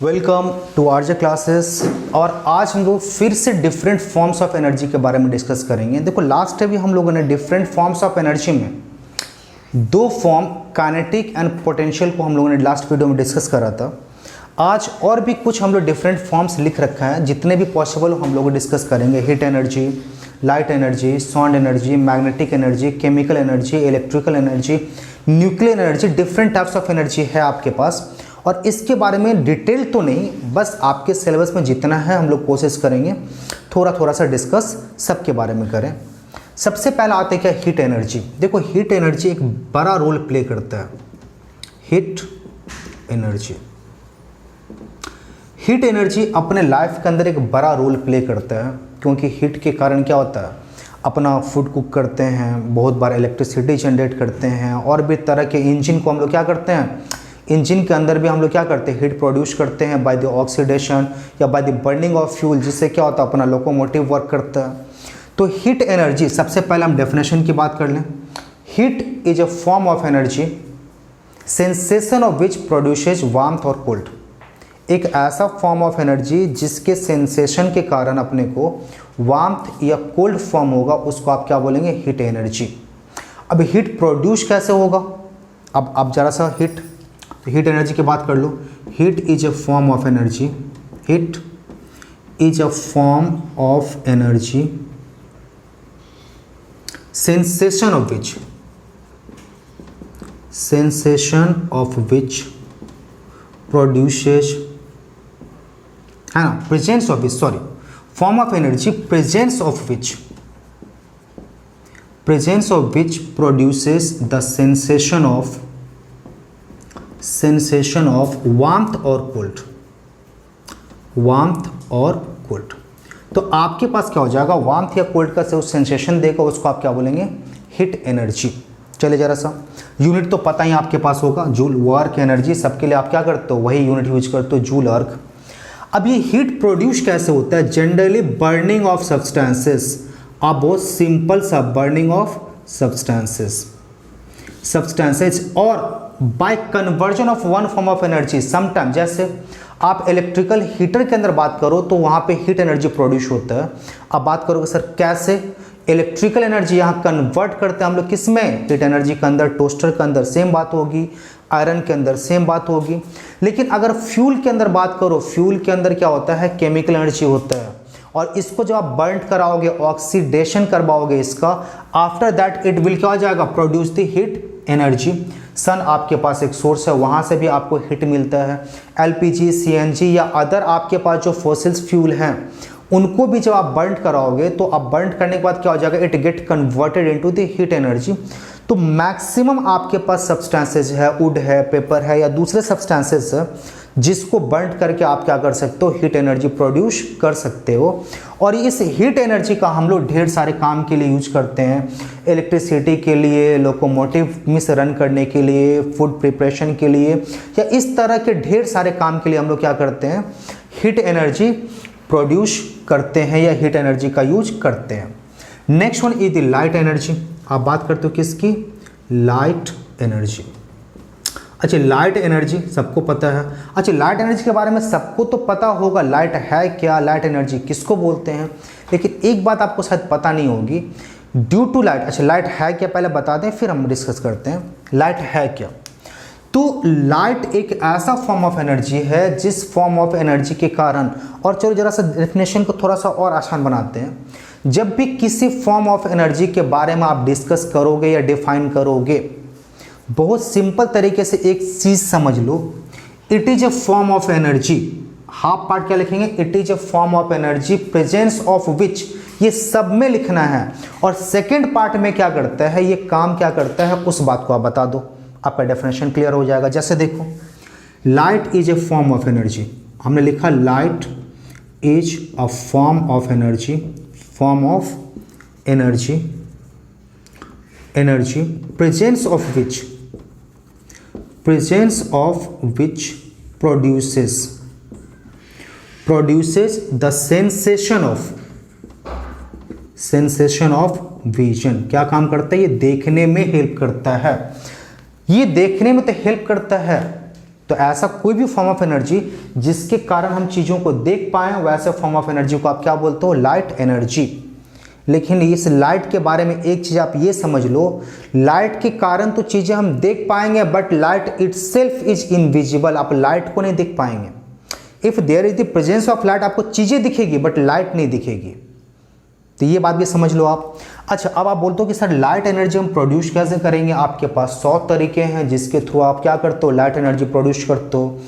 Welcome to RJ classes. और आज हम लोग फिर से डिफरेंट फॉर्म्स ऑफ एनर्जी के बारे में डिस्कस करेंगे। देखो लास्ट टाइम भी हम लोगों ने डिफरेंट फॉर्म्स ऑफ एनर्जी में दो फॉर्म काइनेटिक एंड पोटेंशियल को हम लोगों ने लास्ट वीडियो में डिस्कस करा था। आज और भी कुछ हम लोग डिफरेंट फॉर्म्स लिख रखा है, जितने भी पॉसिबल हम लोग डिस्कस करेंगे। Heat energy, light energy, sound energy, magnetic energy, chemical energy, electrical energy, nuclear energy, different types of energy है आपके पास। और इसके बारे में डिटेल तो नहीं, बस आपके सिलेबस में जितना है हम लोग कोशिश करेंगे थोड़ा थोड़ा सा डिस्कस सबके बारे में करें। सबसे पहला आते हैं क्या, हीट एनर्जी। देखो हीट एनर्जी एक बड़ा रोल प्ले करता है। हीट एनर्जी, हीट एनर्जी अपने लाइफ के अंदर एक बड़ा रोल प्ले करता है, क्योंकि हीट के कारण क्या होता है, अपना फूड कुक करते हैं, बहुत बार इलेक्ट्रिसिटी जनरेट करते हैं, और भी तरह के इंजन को हम लोग क्या करते हैं, इंजन के अंदर भी हम लोग क्या करते हैं, हीट प्रोड्यूस करते हैं बाय द ऑक्सीडेशन या by the burning of fuel, जिससे क्या होता है अपना लोकोमोटिव वर्क करता है। तो हीट एनर्जी, सबसे पहले हम डेफिनेशन की बात कर लें। Heat is a form of energy sensation of which produces warmth और कोल्ड। एक ऐसा फॉर्म ऑफ एनर्जी जिसके सेंसेशन के कारण अपने को वार्मथ या कोल्ड फॉर्म होगा, उसको आप क्या बोलेंगे, हीट एनर्जी। अब हीट प्रोड्यूस कैसे होगा, अब आप जरा सा हीट एनर्जी की बात कर लो। Heat is a form of energy, heat is a form of energy sensation of which produces, है ना, presence of which, sorry, form of energy presence of which produces the sensation of warmth और cold. तो आपके पास क्या हो जाएगा, warmth या cold का जो सेंसेशन देगा उसको आप क्या बोलेंगे, हीट एनर्जी। चले जरा सा, यूनिट तो पता ही आपके पास होगा, जूल वर्क एनर्जी, सबके लिए आप क्या करते हो, वही यूनिट यूज करते हो, जूल वर्क। अब ये हीट प्रोड्यूस कैसे होता है, जनरली बर्निंग ऑफ सब्सटेंसेस, अब बहुत सिंपल सा बर्निंग ऑफ सब्सटेंसेस और bye conversion of one form of energy. Sometime जैसे आप इलेक्ट्रिकल हीटर के अंदर बात करो तो वहाँ पे हीट एनर्जी प्रोड्यूस होता है। अब बात करोगे सर कैसे, इलेक्ट्रिकल एनर्जी यहाँ कन्वर्ट करते हैं हम लोग किस में, हीट एनर्जी के अंदर। टोस्टर के अंदर सेम बात होगी, आयरन के अंदर सेम बात होगी। लेकिन अगर फ्यूल के अंदर बात करो, फ्यूल के अंदर क्या होता है, केमिकल एनर्जी होता है, और इसको जब आप बर्न कराओगे, ऑक्सीडेशन करवाओगे इसका, आफ्टर दैट इट विल क्या हो जाएगा, प्रोड्यूस द हीट एनर्जी। सन आपके पास एक सोर्स है, वहाँ से भी आपको हीट मिलता है। एलपीजी, सीएनजी या अदर आपके पास जो फॉसिल्स फ्यूल हैं, उनको भी जब आप बर्न कराओगे तो आप बर्न करने के बाद क्या हो जाएगा, it get converted into the heat energy. तो मैक्सिमम आपके पास सब्सटेंसेस है, वुड है, पेपर है या दूसरे सब्सटेंसेस है, जिसको बर्न करके आप क्या कर सकते हो, हीट एनर्जी प्रोड्यूस कर सकते हो। और इस हीट एनर्जी का हम लोग ढेर सारे काम के लिए यूज करते हैं, इलेक्ट्रिसिटी के लिए, लोकोमोटिव में से रन करने के लिए, फूड प्रिपरेशन के लिए, या इस तरह के ढेर सारे काम के लिए हम लोग क्या करते हैं, हीट एनर्जी प्रोड्यूस करते हैं या हीट एनर्जी का यूज करते हैं। Next one is the light energy. आप बात करते हो किसकी, लाइट एनर्जी। अच्छा लाइट एनर्जी सबको पता है। अच्छा लाइट एनर्जी के बारे में सबको तो पता होगा, लाइट है क्या, लाइट एनर्जी किसको बोलते हैं। लेकिन एक बात आपको शायद पता नहीं होगी, ड्यू टू लाइट। अच्छा लाइट है क्या पहले बता दें, फिर हम डिस्कस करते हैं लाइट है क्या। तो लाइट एक ऐसा फॉर्म ऑफ एनर्जी है जिस फॉर्म ऑफ एनर्जी के कारण, और चलो जरा सा डेफिनेशन को थोड़ा सा और आसान बनाते हैं। जब भी किसी फॉर्म ऑफ एनर्जी के बारे में आप डिस्कस करोगे या डिफाइन करोगे, बहुत सिंपल तरीके से एक चीज समझ लो, it is a form of energy. Half part क्या लिखेंगे, it is a form of energy presence of which, ये सब में लिखना है। और सेकेंड पार्ट में क्या करता है, ये काम क्या करता है, उस बात को आप बता दो, आपका डेफिनेशन क्लियर हो जाएगा। जैसे देखो, light is a form of energy, हमने लिखा light is a form of energy, form of energy, energy presence of which produces the sensation of vision. क्या काम करता है, ये देखने में हेल्प करता है, ये देखने में तो हेल्प करता है, तो ऐसा कोई भी फॉर्म ऑफ एनर्जी जिसके कारण हम चीज़ों को देख पाएँ वैसे फॉर्म ऑफ एनर्जी को आप क्या बोलते हो, लाइट एनर्जी। लेकिन इस लाइट के बारे में एक चीज़ आप ये समझ लो, लाइट के कारण तो चीज़ें हम देख पाएंगे but light itself is invisible. आप लाइट को नहीं देख पाएंगे। If there is the presence of light, आपको चीज़ें दिखेगी बट लाइट नहीं दिखेगी। तो ये बात भी समझ लो आप। अच्छा, अब आप बोलते हो कि सर लाइट एनर्जी हम प्रोड्यूस कैसे करेंगे। आपके पास 100 तरीके हैं जिसके थ्रू आप क्या करते हो, लाइट एनर्जी प्रोड्यूस करते हो।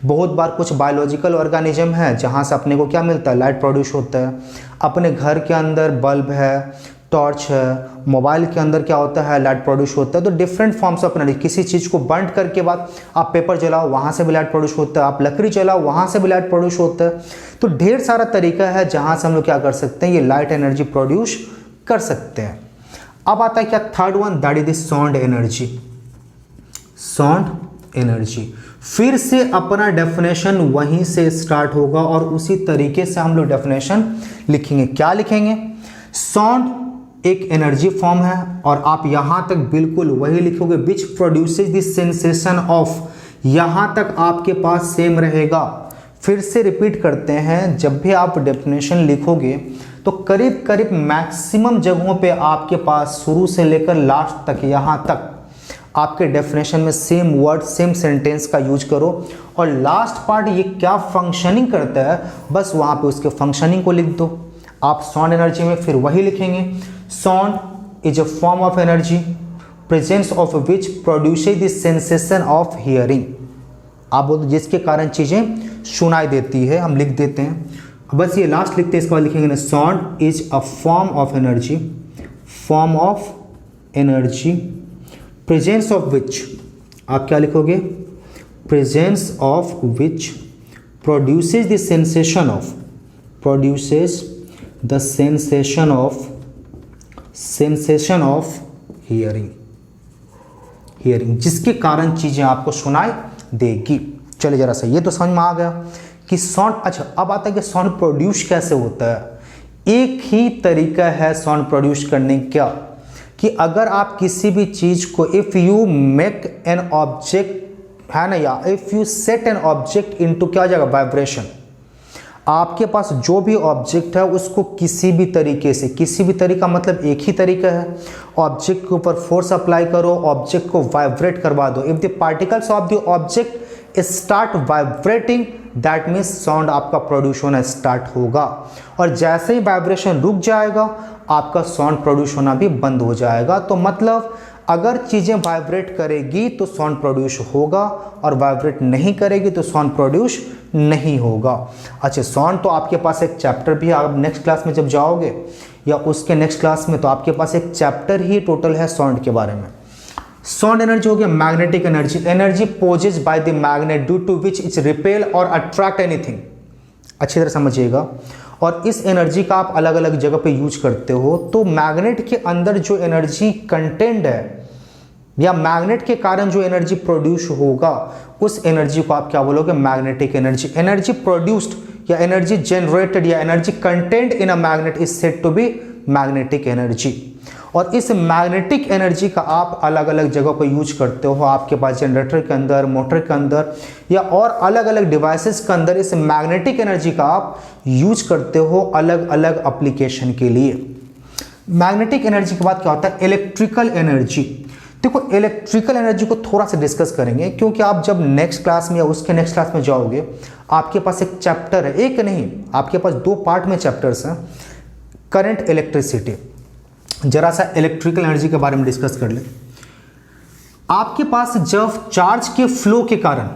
बहुत बार कुछ बायोलॉजिकल ऑर्गेनिज्म है जहाँ से अपने को क्या मिलता है, लाइट प्रोड्यूस होता है। अपने घर के अंदर बल्ब है, टॉर्च है, मोबाइल के अंदर क्या होता है, लाइट प्रोड्यूस होता है। तो डिफरेंट फॉर्म्स ऑफ एनर्जी, किसी चीज़ को बर्न करके बाद आप पेपर जलाओ वहाँ से भी लाइट प्रोड्यूस होता है, आप लकड़ी जलाओ वहाँ से भी लाइट प्रोड्यूस होता है। तो ढेर सारा तरीका है जहाँ से हम लोग क्या कर सकते हैं, ये लाइट एनर्जी प्रोड्यूस कर सकते हैं। अब आता है क्या, third one, that is the sound energy. Sound energy फिर से अपना डेफिनेशन वहीं से स्टार्ट होगा और उसी तरीके से हम लोग डेफिनेशन लिखेंगे। क्या लिखेंगे, साउंड एक एनर्जी फॉर्म है और आप यहां तक बिल्कुल वही लिखोगे, विच प्रोड्यूसेस द सेंसेशन ऑफ, यहां तक आपके पास सेम रहेगा। फिर से रिपीट करते हैं, जब भी आप डेफिनेशन लिखोगे तो करीब करीब मैक्सिमम जगहों पे आपके पास शुरू से लेकर लास्ट तक यहां तक आपके डेफिनेशन में सेम वर्ड सेम सेंटेंस का यूज करो और लास्ट पार्ट ये क्या फंक्शनिंग करता है बस वहाँ पे उसके फंक्शनिंग को लिख दो। आप साउंड एनर्जी में फिर वही लिखेंगे, sound is a form of energy presence of which produces the sensation of hearing. आप बोलते जिसके कारण चीज़ें सुनाई देती है, हम लिख देते हैं। बस ये लास्ट लिखते हैं, इसके बाद लिखेंगे sound is a form of energy, form of energy presence of विच, आप क्या लिखोगे, presence of which produces the sensation of, produces the sensation of hearing, hearing जिसके कारण चीज़ें आपको सुनाई देगी। चलिए जरा सा ये तो समझ में आ गया कि साउंड। अच्छा, अब आता है कि साउंड प्रोड्यूस कैसे होता है। एक ही तरीका है साउंड प्रोड्यूस करने का कि अगर आप किसी भी चीज़ को, if you make an object है ना, या if you set an object into क्या हो जाएगा, वाइब्रेशन। आपके पास जो भी ऑब्जेक्ट है उसको किसी भी तरीके से, किसी भी तरीका मतलब एक ही तरीका है, ऑब्जेक्ट के ऊपर फोर्स अप्लाई करो, ऑब्जेक्ट को वाइब्रेट करवा दो। If the particles of the object start vibrating that means sound आपका प्रोड्यूस होना स्टार्ट होगा, और जैसे ही वाइब्रेशन रुक जाएगा आपका साउंड प्रोड्यूस होना भी बंद हो जाएगा। तो मतलब अगर चीज़ें वाइब्रेट करेगी तो साउंड प्रोड्यूस होगा और वाइब्रेट नहीं करेगी तो साउंड प्रोड्यूस नहीं होगा। अच्छा, साउंड तो आपके पास एक चैप्टर भी है, आप नेक्स्ट क्लास में जब जाओगे या उसके नेक्स्ट क्लास में तो आपके पास एक चैप्टर ही टोटल है साउंड के बारे में। साउंड एनर्जी हो गया magnetic energy, energy possess by the magnet due to which its repel और अट्रैक्ट एनीथिंग। अच्छी तरह समझिएगा। और इस एनर्जी का आप अलग अलग जगह पे यूज करते हो। तो मैग्नेट के अंदर जो एनर्जी कंटेंट है या मैग्नेट के कारण जो एनर्जी प्रोड्यूस होगा उस एनर्जी को आप क्या बोलोगे, मैग्नेटिक एनर्जी। एनर्जी प्रोड्यूस्ड या एनर्जी जनरेटेड या energy content in a magnet is said to be magnetic energy. और इस मैग्नेटिक एनर्जी का आप अलग अलग जगह पर यूज करते हो। आपके पास जनरेटर के अंदर, मोटर के अंदर या और अलग अलग डिवाइसेस के अंदर इस मैग्नेटिक एनर्जी का आप यूज करते हो अलग अलग एप्लीकेशन के लिए। मैग्नेटिक एनर्जी के बाद क्या होता है, इलेक्ट्रिकल एनर्जी। देखो, इलेक्ट्रिकल एनर्जी को थोड़ा सा डिस्कस करेंगे क्योंकि आप जब नेक्स्ट क्लास में या उसके नेक्स्ट क्लास में जाओगे आपके पास एक चैप्टर है, एक नहीं आपके पास 2 पार्ट में चैप्टर्स हैं, करंट, इलेक्ट्रिसिटी। जरा सा इलेक्ट्रिकल एनर्जी के बारे में डिस्कस कर ले। आपके पास जब चार्ज के फ्लो के कारण,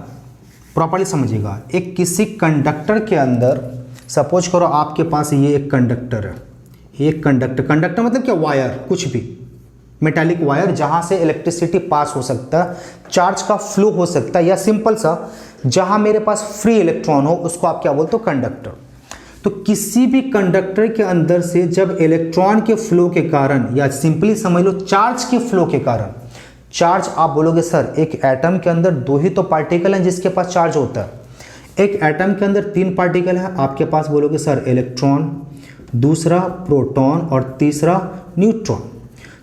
प्रॉपर्ली समझिएगा, एक किसी कंडक्टर के अंदर, सपोज करो आपके पास ये एक कंडक्टर है, एक कंडक्टर मतलब क्या, वायर, कुछ भी मेटालिक वायर जहां से इलेक्ट्रिसिटी पास हो सकता है, चार्ज का फ्लो हो सकता है, या सिंपल सा जहां मेरे पास फ्री इलेक्ट्रॉन हो उसको आप क्या बोलते हो, कंडक्टर। तो किसी भी कंडक्टर के अंदर से जब इलेक्ट्रॉन के फ्लो के कारण या सिंपली समझ लो चार्ज के फ्लो के कारण, चार्ज आप बोलोगे सर एक एटम के अंदर 2 ही तो पार्टिकल हैं जिसके पास चार्ज होता है, एक एटम के अंदर 3 पार्टिकल है, आपके पास बोलोगे सर इलेक्ट्रॉन, दूसरा प्रोटॉन और तीसरा न्यूट्रॉन।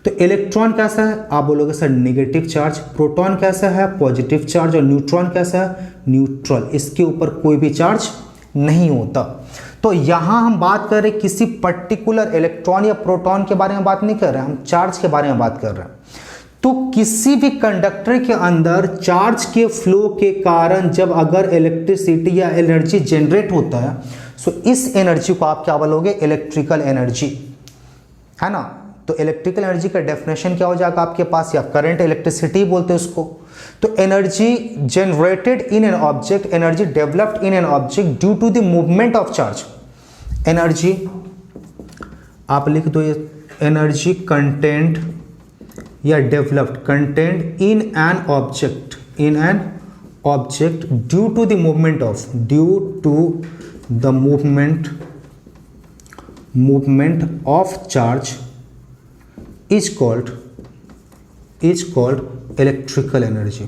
तो इलेक्ट्रॉन कैसा है, आप बोलोगे सर नेगेटिव चार्ज, प्रोटॉन कैसा है पॉजिटिव चार्ज, और न्यूट्रॉन कैसा है न्यूट्रल, इसके ऊपर कोई भी चार्ज नहीं होता। तो यहां हम बात कर रहे हैं किसी पर्टिकुलर इलेक्ट्रॉन या प्रोटॉन के बारे में बात नहीं कर रहे हैं, हम चार्ज के बारे में बात कर रहे हैं। तो किसी भी कंडक्टर के अंदर चार्ज के फ्लो के कारण जब अगर इलेक्ट्रिसिटी या एनर्जी जनरेट होता है, सो इस एनर्जी को आप क्या बोलोगे, इलेक्ट्रिकल एनर्जी, है ना। तो इलेक्ट्रिकल एनर्जी का डेफिनेशन क्या हो जाएगा आपके पास, या करंट इलेक्ट्रिसिटी बोलते हैं उसको। तो energy generated in an object, energy developed in an object due to the movement of charge. Energy आप लिख दो, ये एनर्जी कंटेंट या developed content in an object due to the movement of charge is called electrical energy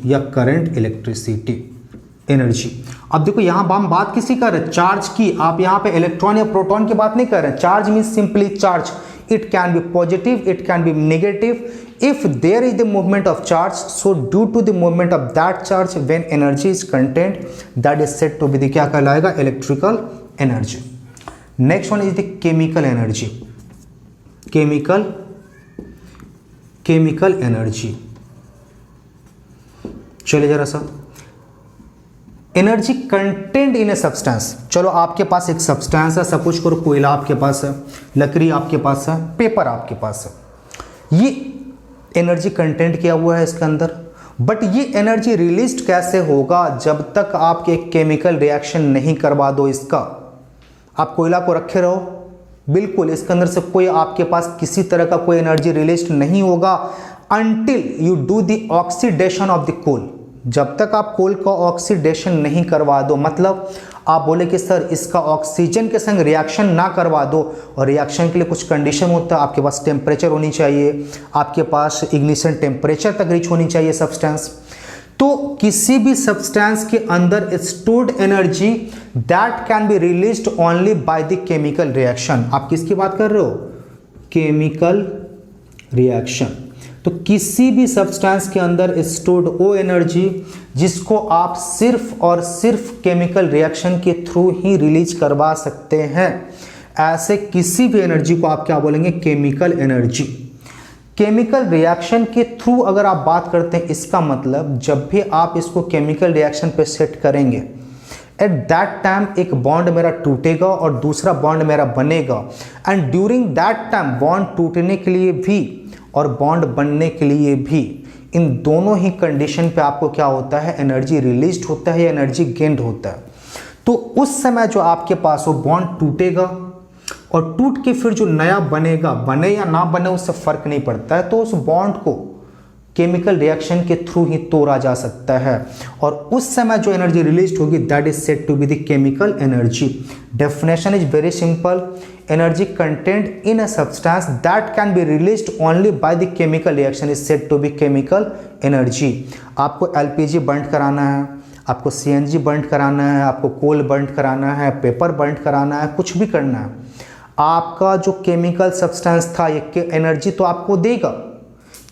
या current electricity energy. अब देखो यहां हम बात किसी कर रहे हैं, चार्ज की। आप यहां पे इलेक्ट्रॉन या प्रोटॉन की बात नहीं कर रहे हैं। Charge means simply charge, it can be positive, it can be negative. if there is the movement of charge, so due to the movement of that charge when energy is contained, that is said to be the क्या कहलाएगा, electrical energy। next one is the chemical energy। chemical energy, चलिए जरा सा, energy content in a substance. चलो आपके पास एक substance है, सब कुछ करो, कोयला आपके पास है, लकड़ी आपके पास है, पेपर आपके पास है, ये एनर्जी कंटेंट किया हुआ है इसके अंदर। बट ये एनर्जी रिलीज कैसे होगा, जब तक आप एक केमिकल रिएक्शन नहीं करवा दो इसका। आप कोयला को रखे रहो, बिल्कुल इसके अंदर से कोई आपके पास किसी तरह का कोई एनर्जी रिलीज नहीं होगा until you do the oxidation of the coal. जब तक आप कोल का ऑक्सीडेशन नहीं करवा दो, मतलब आप बोले कि सर इसका ऑक्सीजन के संग रिएक्शन ना करवा दो, और रिएक्शन के लिए कुछ कंडीशन होता है, आपके पास टेम्परेचर होनी चाहिए, आपके पास इग्निशन टेम्परेचर तक रीच होनी चाहिए सब्सटेंस। तो किसी भी सब्सटेंस के अंदर stored energy that can be released only by the chemical reaction. आप किसकी बात कर रहे हो, केमिकल रिएक्शन। तो किसी भी सब्सटेंस के अंदर स्टोर्ड वो एनर्जी जिसको आप सिर्फ और सिर्फ केमिकल रिएक्शन के थ्रू ही रिलीज करवा सकते हैं, ऐसे किसी भी एनर्जी को आप क्या बोलेंगे, केमिकल एनर्जी। केमिकल रिएक्शन के थ्रू अगर आप बात करते हैं, इसका मतलब जब भी आप इसको केमिकल रिएक्शन पे सेट करेंगे, एट दैट टाइम एक बॉन्ड मेरा टूटेगा और दूसरा बॉन्ड मेरा बनेगा, and during that time bound टूटने के लिए भी और बॉन्ड बनने के लिए भी, इन दोनों ही कंडीशन पे आपको क्या होता है, एनर्जी रिलीज होता है या एनर्जी गेन्ड होता है। तो उस समय जो आपके पास वो बॉन्ड टूटेगा और टूट के फिर जो नया बनेगा, बने या ना बने उससे फर्क नहीं पड़ता है, तो उस बॉन्ड को केमिकल रिएक्शन के थ्रू ही तोड़ा जा सकता है, और उस समय जो एनर्जी रिलीज होगी that is said to be the chemical energy. Definition is very simple, energy content in a substance that can be released only by the chemical reaction is said to be chemical energy. आपको LPG burn कराना है, आपको CNG burn कराना है, आपको कोल burn कराना है, paper burn कराना है, कुछ भी करना है, आपका जो केमिकल सब्सटेंस था ये एनर्जी तो आपको देगा,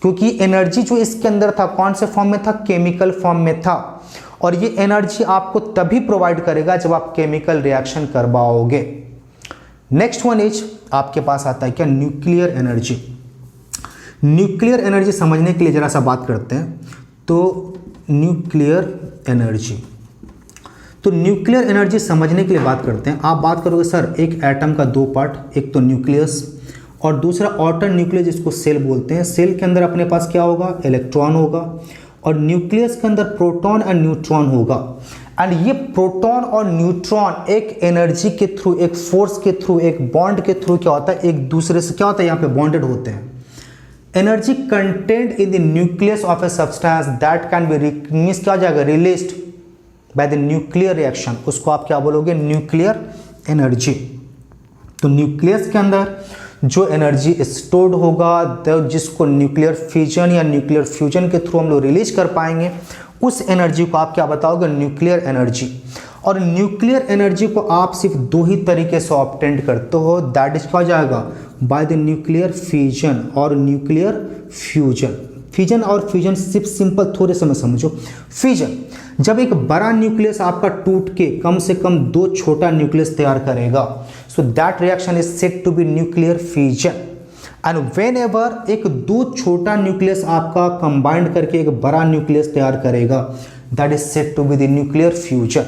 क्योंकि एनर्जी जो इसके अंदर था कौन से फॉर्म में था, केमिकल फॉर्म में था, और ये एनर्जी आपको तभी प्रोवाइड करेगा जब आप केमिकल रिएक्शन करवाओगे। नेक्स्ट वन इज आपके पास आता है क्या, न्यूक्लियर एनर्जी। न्यूक्लियर एनर्जी समझने के लिए जरा सा बात करते हैं। तो न्यूक्लियर एनर्जी, तो न्यूक्लियर एनर्जी समझने के लिए बात करते हैं। आप बात करोगे सर एक एटम का दो पार्ट, एक तो न्यूक्लियस और दूसरा ऑटर न्यूक्लियस जिसको सेल बोलते हैं। सेल के अंदर अपने पास क्या होगा, इलेक्ट्रॉन होगा, और न्यूक्लियस के अंदर प्रोटॉन एंड न्यूट्रॉन होगा। एंड ये प्रोटॉन और न्यूट्रॉन एक एनर्जी के थ्रू, एक फोर्स के थ्रू, एक बॉन्ड के थ्रू क्या होता है, एक दूसरे से क्या होता है, यहाँ पे बॉन्डेड होते हैं। Energy content in the nucleus of a substance that can B means क्या हो जाएगा, released by the nuclear reaction, उसको आप क्या बोलोगे, न्यूक्लियर एनर्जी। तो न्यूक्लियस के अंदर जो एनर्जी स्टोर्ड होगा, जिसको न्यूक्लियर फिजन या न्यूक्लियर फ्यूजन के थ्रू हम लोग रिलीज कर पाएंगे, उस एनर्जी को आप क्या बताओगे, न्यूक्लियर एनर्जी। और न्यूक्लियर एनर्जी को आप सिर्फ दो ही तरीके से ऑब्टेन करते हो, दैट इज क्या हो जाएगा, बाय द न्यूक्लियर फिजन और न्यूक्लियर फ्यूजन। फिजन और फ्यूजन सिर्फ सिंपल थोड़े से में समझो। फिजन, जब एक बड़ा न्यूक्लियस आपका टूट के कम से कम दो छोटा न्यूक्लियस तैयार करेगा, so that reaction is said to be nuclear fission. And whenever एक दो छोटा न्यूक्लियस आपका कंबाइंड करके एक बड़ा न्यूक्लियस तैयार करेगा, that is said to be the nuclear fusion.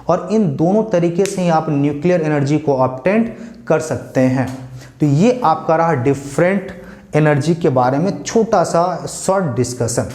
और इन दोनों तरीके से ही आप न्यूक्लियर एनर्जी को ऑब्टेन कर सकते हैं। तो ये आपका रहा डिफरेंट एनर्जी के बारे में छोटा सा शॉर्ट डिस्कशन।